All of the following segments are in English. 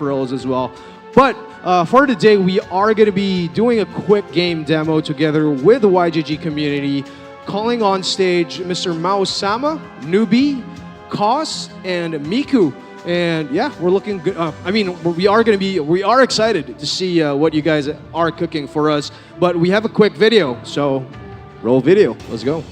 peripherals as well. But for today, we are going to be doing a quick game demo together with the YGG community, calling on stage Mr. Mao Sama, Newbie, Kos, and Miku. And yeah, we're looking good. We are excited to see what you guys are cooking for us. But we have a quick video, so roll video. Let's go.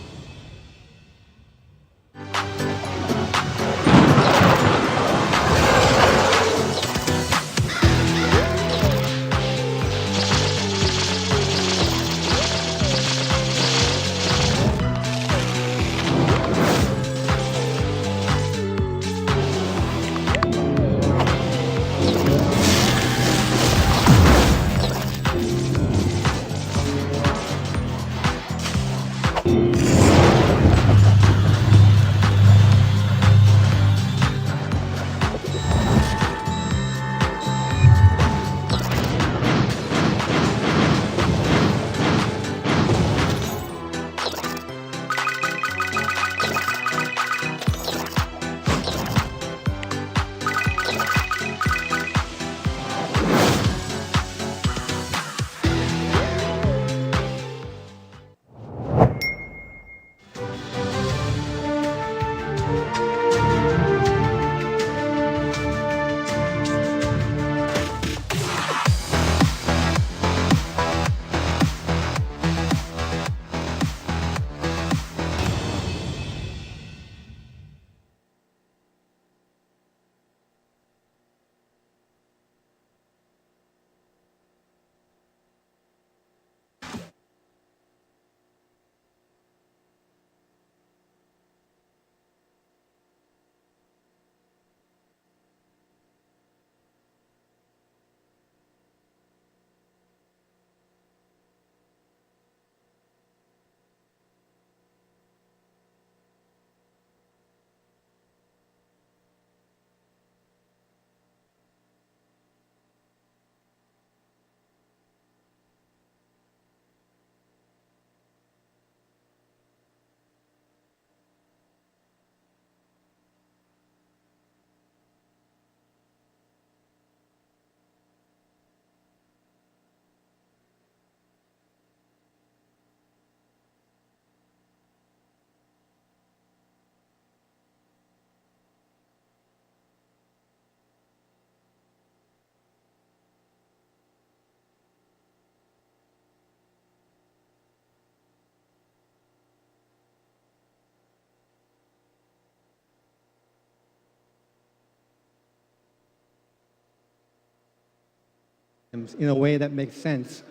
In a way that makes sense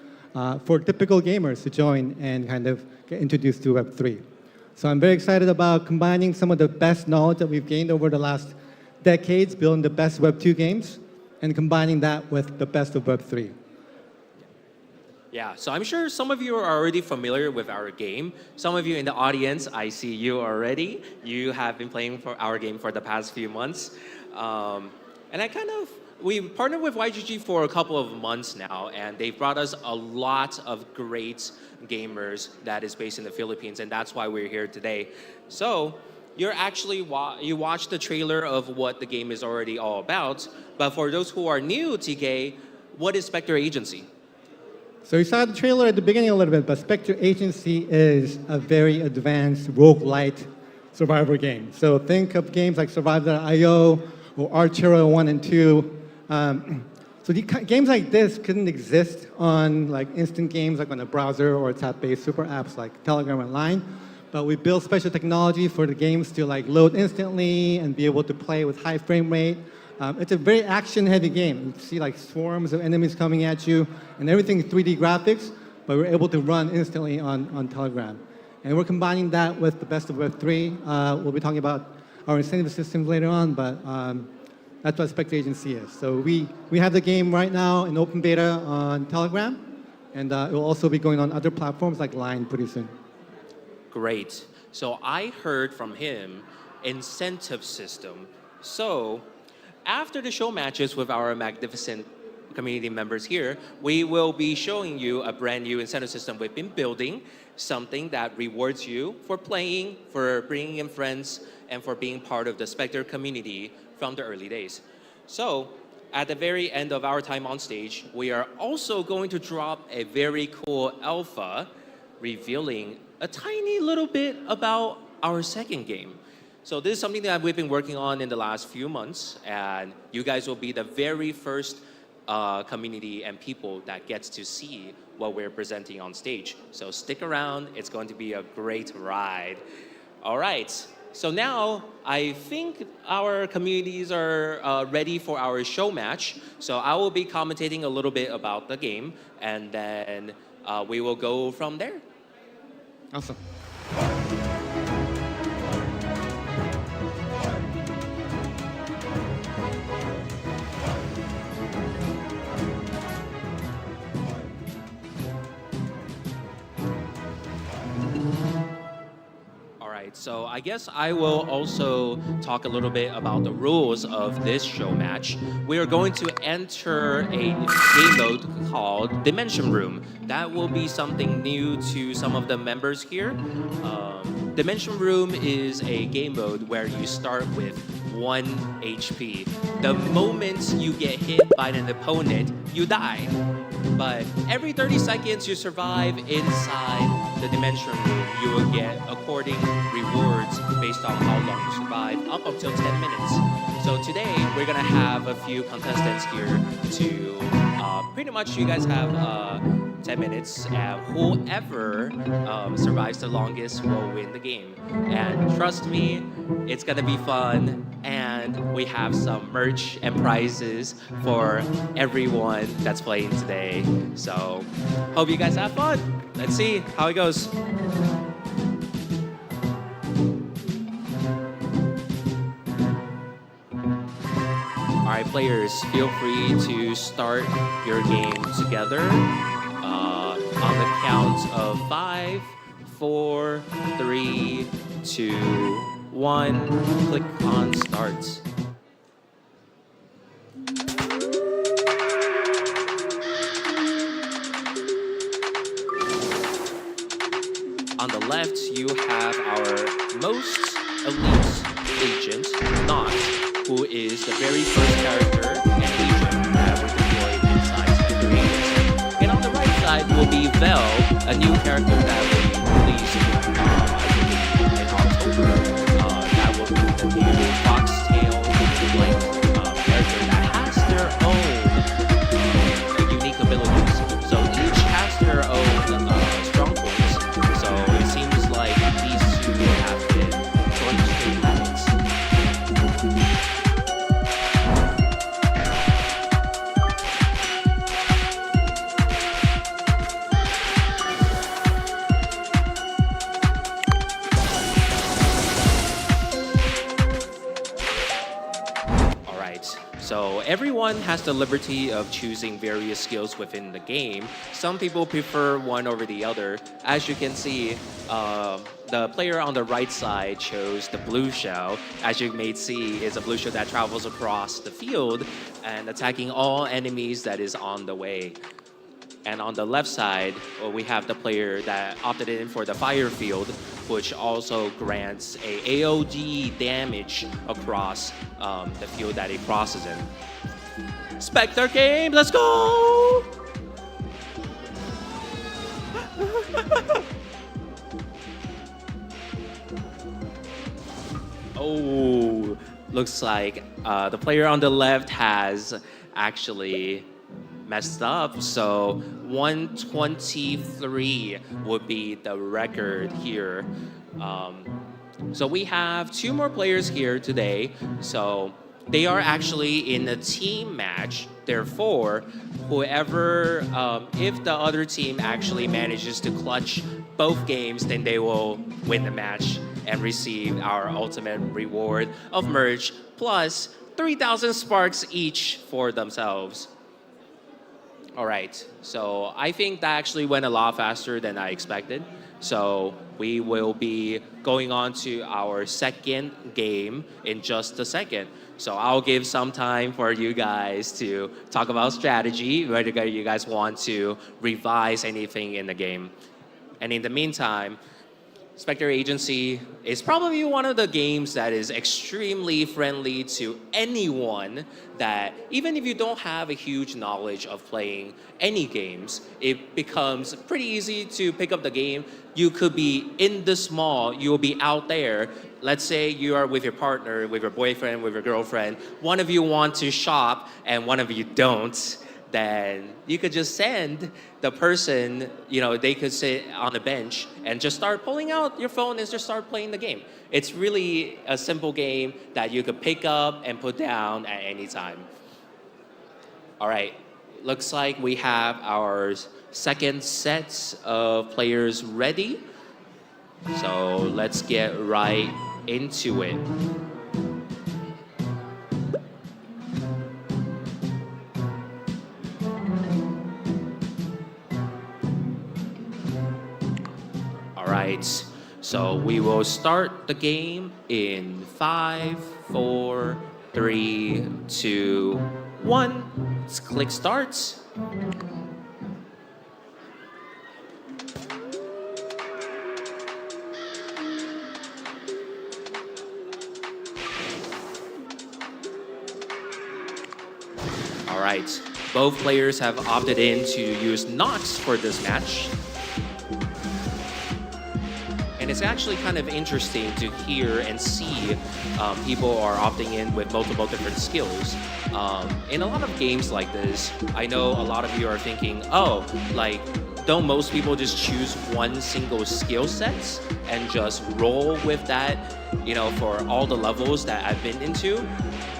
for typical gamers to join and kind of get introduced to Web3. So I'm very excited about combining some of the best knowledge that we've gained over the last decades, building the best Web2 games, and combining that with the best of Web3. Yeah, so I'm sure some of you are already familiar with our game. Some of you in the audience, I see you already. You have been playing for our game for the past few months. We partnered with YGG for a couple of months now, and they've brought us a lot of great gamers that is based in the Philippines, and that's why we're here today. So you're actually, you watched the trailer of what the game is already all about, but for those who are new, TK, what is Spekter Agency? So you saw the trailer at the beginning a little bit, but Spekter Agency is a very advanced roguelite survivor game. So think of games like Survive.io or Archero 1 and 2. So games like this couldn't exist on like instant games like on a browser or tab-based super apps like Telegram and Line. But we built special technology for the games to like load instantly and be able to play with high frame rate. It's a very action-heavy game. You see like swarms of enemies coming at you and everything 3D graphics, but we're able to run instantly on Telegram. And we're combining that with the best of Web3. We'll be talking about our incentive systems later on, but that's what Spekter Agency is. So we have the game right now in open beta on Telegram, and it will also be going on other platforms like Line pretty soon. Great. So I heard from him incentive system. So after the show matches with our magnificent community members here, we will be showing you a brand new incentive system we've been building, something that rewards you for playing, for bringing in friends, and for being part of the Spekter community from the early days. So at the very end of our time on stage, we are also going to drop a very cool alpha revealing a tiny little bit about our second game. So this is something that we've been working on in the last few months, and you guys will be the very first community and people that gets to see what we're presenting on stage. So stick around, it's going to be a great ride. All right, so now I think our communities are ready for our show match. So I will be commentating a little bit about the game, and then we will go from there. Awesome. So I guess I will also talk a little bit about the rules of this show match. We are going to enter a game mode called Dimension Room. That will be something new to some of the members here. Dimension Room is a game mode where you start with 1 HP. The moment you get hit by an opponent, you die. But every 30 seconds you survive inside the Dimension Room, you will get according rewards based on how long you survive, up until 10 minutes. So today, we're gonna have a few contestants here to pretty much you guys have 10 minutes, and whoever survives the longest will win the game. And trust me, it's gonna be fun, and we have some merch and prizes for everyone that's playing today. So hope you guys have fun. Let's see how it goes. All right, players, feel free to start your game together. On the count of 5, 4, 3, 2, 1. Click on start. On the left, you have our most elite agent, Not, who is the very first character and agent that was deployed inside Spekter Agency. And on the right side will be Vel, a new character that we released in October. That will be the new foxtail character that has their own unique abilities. So each has their own strong points. So it seems like these two have been jointly habits. So everyone has the liberty of choosing various skills within the game. Some people prefer one over the other. As you can see, the player on the right side chose the blue shell. As you may see, it's a blue shell that travels across the field and attacking all enemies that is on the way. And on the left side, we have the player that opted in for the fire field, which also grants a AOD damage across the field that it crosses in. Spekter game, let's go! Oh, looks like the player on the left has actually messed up. So 123 would be the record here. So we have 2 more players here today. So they are actually in a team match. Therefore, whoever, if the other team actually manages to clutch both games, then they will win the match and receive our ultimate reward of merch plus 3,000 sparks each for themselves. All right, so I think that actually went a lot faster than I expected. So we will be going on to our second game in just a second. So I'll give some time for you guys to talk about strategy, whether you guys want to revise anything in the game. And in the meantime, Spekter Agency is probably one of the games that is extremely friendly to anyone that, even if you don't have a huge knowledge of playing any games, it becomes pretty easy to pick up the game. You could be in this mall, you'll be out there. Let's say you are with your partner, with your boyfriend, with your girlfriend. One of you want to shop and one of you don't. Then you could just send the person, they could sit on the bench and just start pulling out your phone and just start playing the game. It's really a simple game that you could pick up and put down at any time. All right, looks like we have our second set of players ready. So let's get right into it. Right, so we will start the game in 5, 4, 3, 2, 1. Let's click start. All right, both players have opted in to use Nox for this match. And it's actually kind of interesting to hear and see people are opting in with multiple different skills. In a lot of games like this, I know a lot of you are thinking, oh, don't most people just choose one single skill set and just roll with that, for all the levels that I've been into?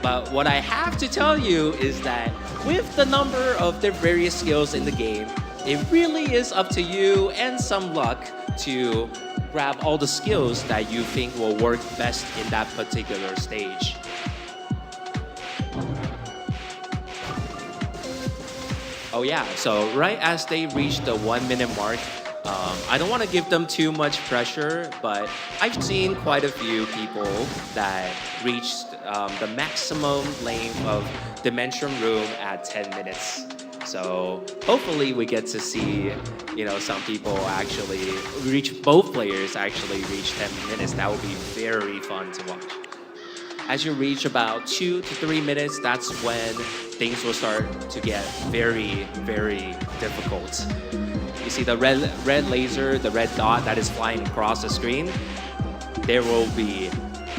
But what I have to tell you is that with the number of the various skills in the game, it really is up to you and some luck to grab all the skills that you think will work best in that particular stage. Oh yeah, so right as they reach the 1 minute mark, I don't want to give them too much pressure, but I've seen quite a few people that reached the maximum length of Dimension Room at 10 minutes. So hopefully we get to see, some people actually both players actually reach 10 minutes. That would be very fun to watch. As you reach about 2 to 3 minutes, that's when things will start to get very, very difficult. You see the red laser, the red dot that is flying across the screen? There will be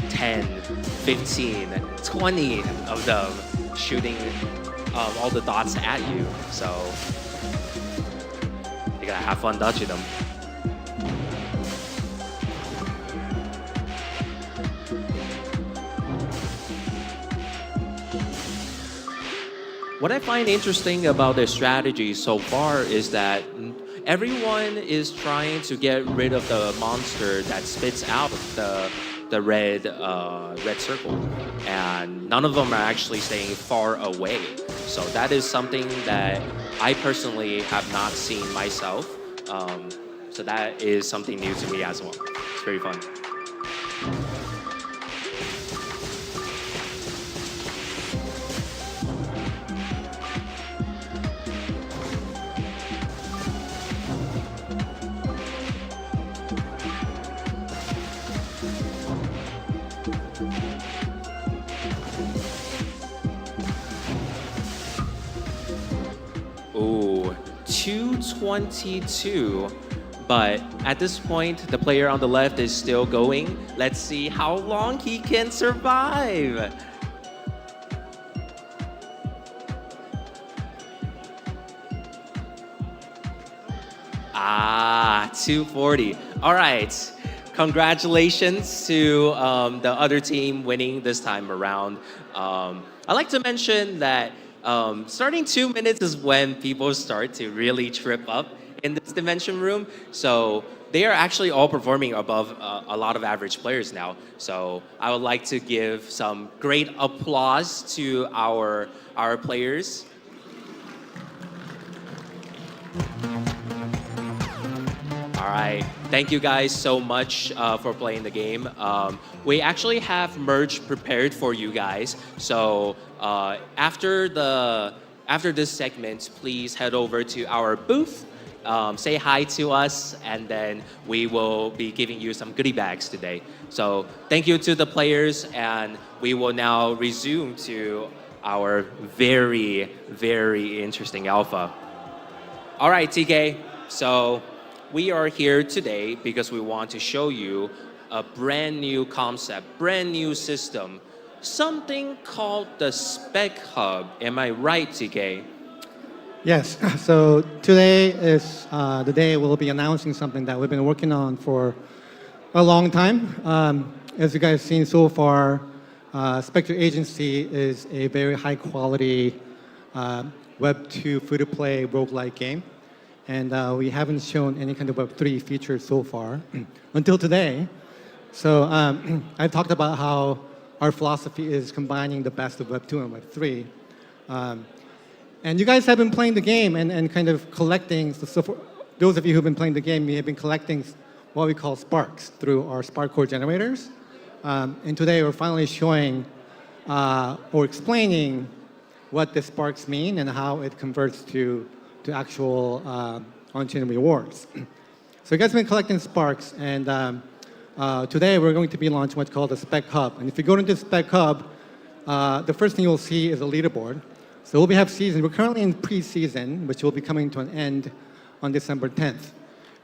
10, 15, 20 of them shooting all the dots at you. So you gotta have fun dodging them. What I find interesting about their strategy so far is that everyone is trying to get rid of the monster that spits out the red circle, and none of them are actually staying far away. So that is something that I personally have not seen myself. So that is something new to me as well. It's very fun. Ooh, 222. But at this point, the player on the left is still going. Let's see how long he can survive. Ah, 240. All right. Congratulations to the other team winning this time around. I'd like to mention that starting 2 minutes is when people start to really trip up in this Dimension Room. So they are actually all performing above a lot of average players now. So I would like to give some great applause to our players. All right, thank you guys so much for playing the game. We actually have merch prepared for you guys. So after this segment, please head over to our booth say hi to us, and then we will be giving you some goodie bags today. So thank you to the players, and we will now resume to our very, very interesting alpha. All right, TK. So we are here today because we want to show you a brand new concept, brand new system, something called the SpekHub. Am I right, TK? Yes, so today is the day we'll be announcing something that we've been working on for a long time. As you guys have seen so far, Spekter Agency is a very high quality Web 2 free-to-play roguelike game. And we haven't shown any kind of Web 3 features so far until today. So I've talked about how our philosophy is combining the best of Web 2 and Web 3. And you guys have been playing the game and kind of collecting, so for those of you who've been playing the game, we have been collecting what we call sparks through our spark core generators. And today we're finally showing or explaining what the sparks mean and how it converts to actual on-chain rewards. So you guys have been collecting sparks, and today we're going to be launching what's called the SpekHub. And if you go into SpekHub, the first thing you'll see is a leaderboard. So we'll have season. We're currently in pre-season, which will be coming to an end on December 10th.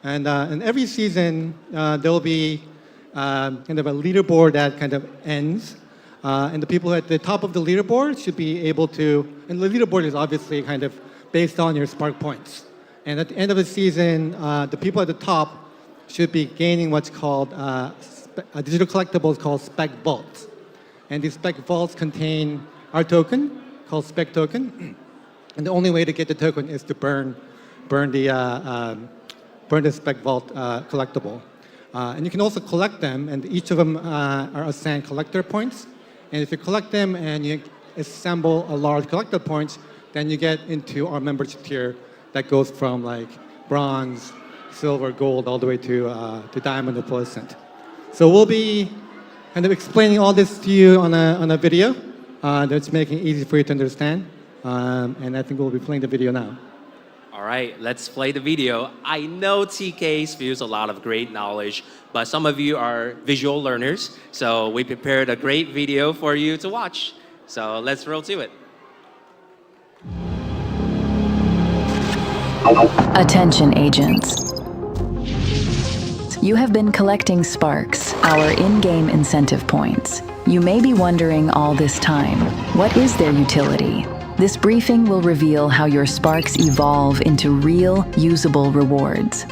And in every season, there'll be kind of a leaderboard that kind of ends. And the people at the top of the leaderboard should be able to, and the leaderboard is obviously kind of based on your spark points. And at the end of the season, the people at the top should be gaining what's called a digital collectibles called Spek Vaults. And these Spek Vaults contain our token, called Spek Token. And the only way to get the token is to burn the Spek Vault collectible. And you can also collect them, and each of them are assigned collector points. And if you collect them and you assemble a large collector points, then you get into our membership tier that goes from like bronze, silver, gold, all the way to diamond or fluorescent. So we'll be kind of explaining all this to you on a video that's making it easy for you to understand. And I think we'll be playing the video now. All right, let's play the video. I know TK spews a lot of great knowledge, but some of you are visual learners, so we prepared a great video for you to watch. So let's roll to it. Attention agents. You have been collecting sparks, our in-game incentive points. You may be wondering all this time, what is their utility? This briefing will reveal how your sparks evolve into real, usable rewards.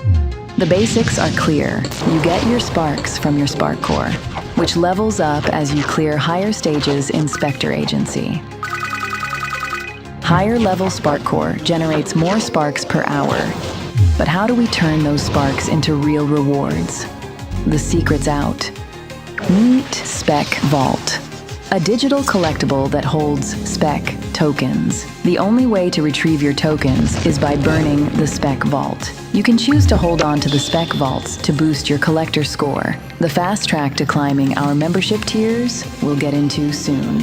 The basics are clear. You get your sparks from your spark core, which levels up as you clear higher stages in Spekter Agency. Higher level spark core generates more sparks per hour. But how do we turn those sparks into real rewards? The secret's out. Meet Spek Vault, a digital collectible that holds Spek tokens. The only way to retrieve your tokens is by burning the Spek Vault. You can choose to hold on to the Spek Vaults to boost your collector score. The fast track to climbing our membership tiers we'll get into soon.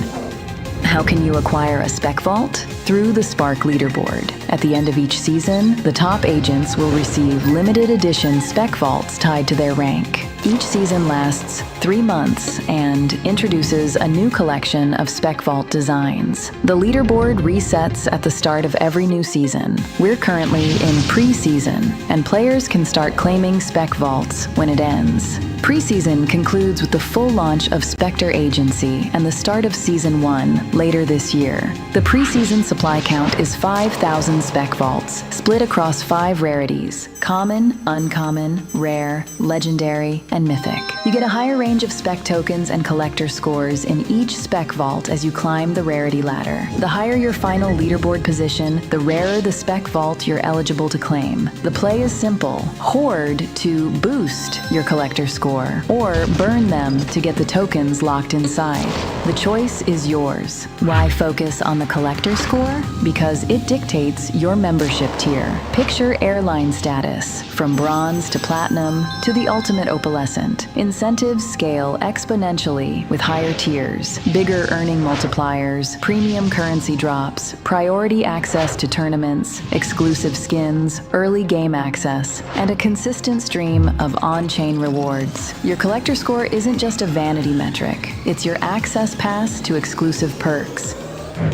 How can you acquire a Spek Vault? Through the Spark Leaderboard. At the end of each season, the top agents will receive limited edition Spek Vaults tied to their rank. Each season lasts 3 months and introduces a new collection of Spek Vault designs. The leaderboard resets at the start of every new season. We're currently in pre-season, and players can start claiming Spek Vaults when it ends. Pre-season concludes with the full launch of Spekter Agency and the start of Season 1 later this year. The pre-season supply count is 5,000 Spek Vaults, split across 5 rarities: common, uncommon, rare, legendary, and mythic. You get a higher range of Spek tokens and collector scores in each Spek Vault as you climb the rarity ladder. The higher your final leaderboard position, the rarer the Spek Vault you're eligible to claim. The play is simple. Hoard to boost your collector score. score, or burn them to get the tokens locked inside. The choice is yours. Why focus on the collector score? Because it dictates your membership tier. Picture airline status, from bronze to platinum to the ultimate opalescent. Incentives scale exponentially with higher tiers, bigger earning multipliers, premium currency drops, priority access to tournaments, exclusive skins, early game access, and a consistent stream of on-chain rewards. Your collector score isn't just a vanity metric, it's your access pass to exclusive perks.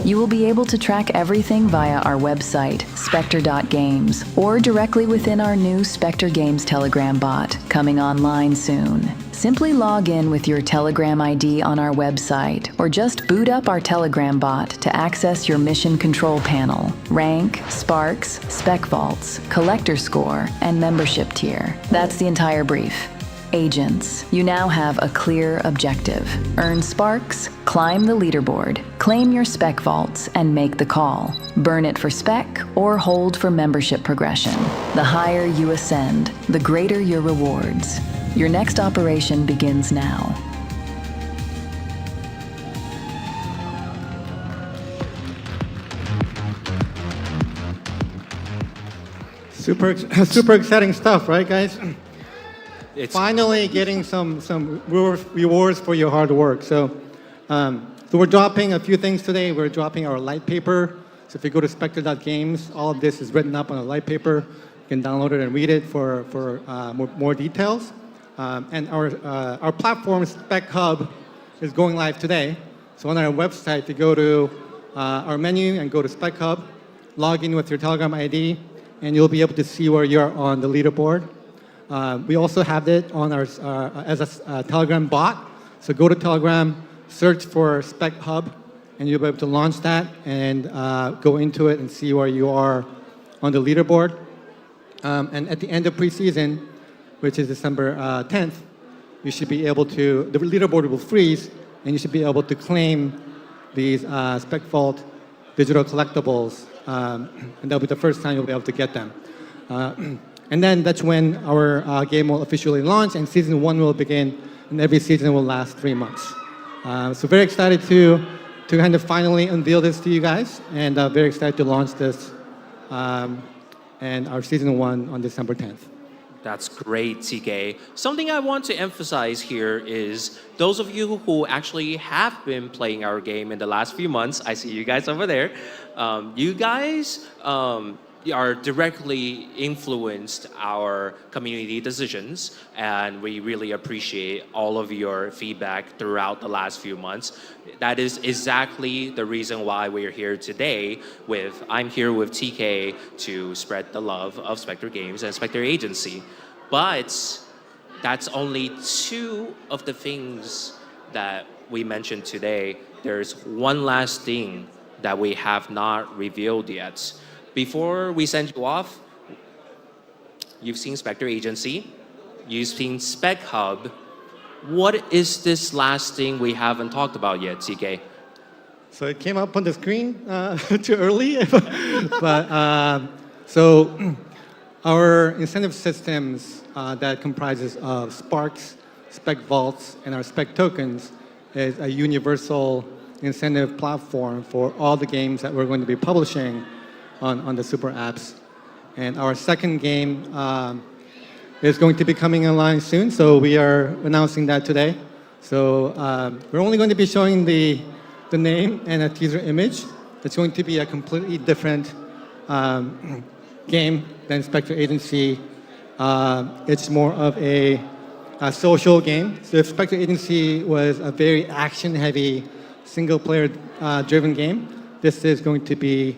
You will be able to track everything via our website, Spekter.games, or directly within our new Spekter Games Telegram bot, coming online soon. Simply log in with your Telegram ID on our website, or just boot up our Telegram bot to access your mission control panel, rank, sparks, spec vaults, collector score, and membership tier. That's the entire brief. Agents, you now have a clear objective. Earn sparks, climb the leaderboard, claim your spec vaults, and make the call. Burn it for spec or hold for membership progression. The higher you ascend, the greater your rewards. Your next operation begins now. Super exciting stuff, right, guys? It's Finally getting some rewards for your hard work. So we're dropping a few things today. We're dropping our light paper. So if you go to Spekter.games, all of this is written up on a light paper. You can download it and read it for more details. And our platform, SpekHub, is going live today. So on our website, if you go to our menu and go to SpekHub, log in with your Telegram ID, and you'll be able to see where you're on the leaderboard. We also have it on our as a Telegram bot. So go to Telegram, search for SpekHub, and you'll be able to launch that and go into it and see where you are on the leaderboard. And at the end of preseason, which is December 10th, you should be able to, the leaderboard will freeze, and you should be able to claim these Spec Vault digital collectibles, and that'll be the first time you'll be able to get them. And then that's when our game will officially launch, and season 1 will begin, and every season will last 3 months. So very excited to kind of finally unveil this to you guys, and very excited to launch this and our season 1 on December 10th. That's great, TK. Something I want to emphasize here is those of you who actually have been playing our game in the last few months, I see you guys over there, you guys are directly influenced our community decisions, and we really appreciate all of your feedback throughout the last few months. That is exactly the reason why we're here today I'm here with TK to spread the love of Spekter Games and Spekter Agency. But that's only 2 of the things that we mentioned today. There's one last thing that we have not revealed yet. Before we send you off, you've seen Spekter Agency, you've seen SpekHub. What is this last thing we haven't talked about yet, TK? So it came up on the screen too early, but so our incentive systems that comprises of Sparks, Spec Vaults, and our Spec Tokens is a universal incentive platform for all the games that we're going to be publishing on the super apps. And our second game is going to be coming online soon, so we are announcing that today. So we're only going to be showing the name and a teaser image. It's going to be a completely different game than Spekter Agency. It's more of a social game. So if Spekter Agency was a very action-heavy, single-player driven game, this is going to be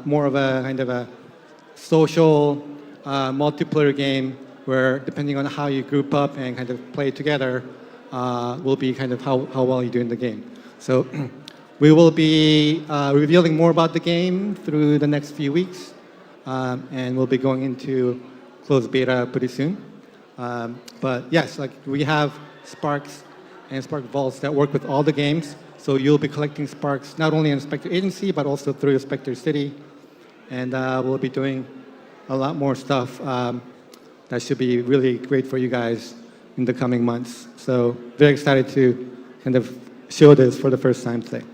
more of a kind of a social multiplayer game where, depending on how you group up and kind of play together, will be kind of how well you do in the game. So we will be revealing more about the game through the next few weeks, and we'll be going into closed beta pretty soon. But yes, like we have Sparks and Spark Vaults that work with all the games. So you'll be collecting Sparks not only in Spekter Agency, but also through Spekter City. And we'll be doing a lot more stuff that should be really great for you guys in the coming months. So very excited to kind of show this for the first time today.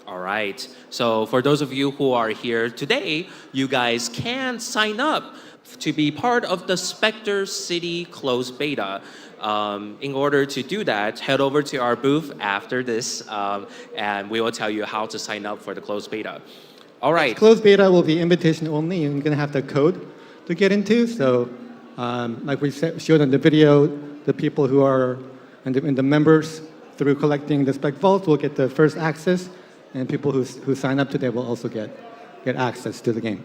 All right. So for those of you who are here today, you guys can sign up to be part of the Spekter City closed beta. In order to do that, head over to our booth after this, and we will tell you how to sign up for the closed beta. All right. Closed beta will be invitation only. You're going to have the code to get into. So like we showed in the video, the people who are in the members through collecting the Spek Vault will get the first access, and people who sign up today will also get access to the game.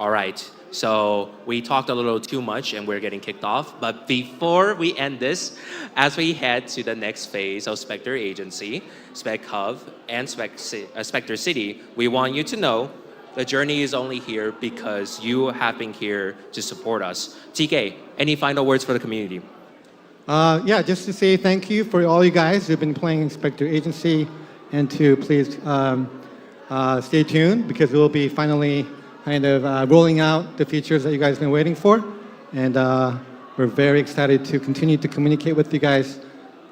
All right. So we talked a little too much and we're getting kicked off. But before we end this, as we head to the next phase of Spekter Agency, SpekHub, and Spekter City, we want you to know the journey is only here because you have been here to support us. TK, any final words for the community? Yeah, just to say thank you for all you guys who've been playing Spekter Agency, and to please stay tuned because we'll be finally kind of rolling out the features that you guys have been waiting for. And we're very excited to continue to communicate with you guys.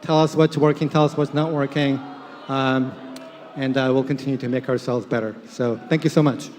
Tell us what's working, tell us what's not working, and we'll continue to make ourselves better. So thank you so much.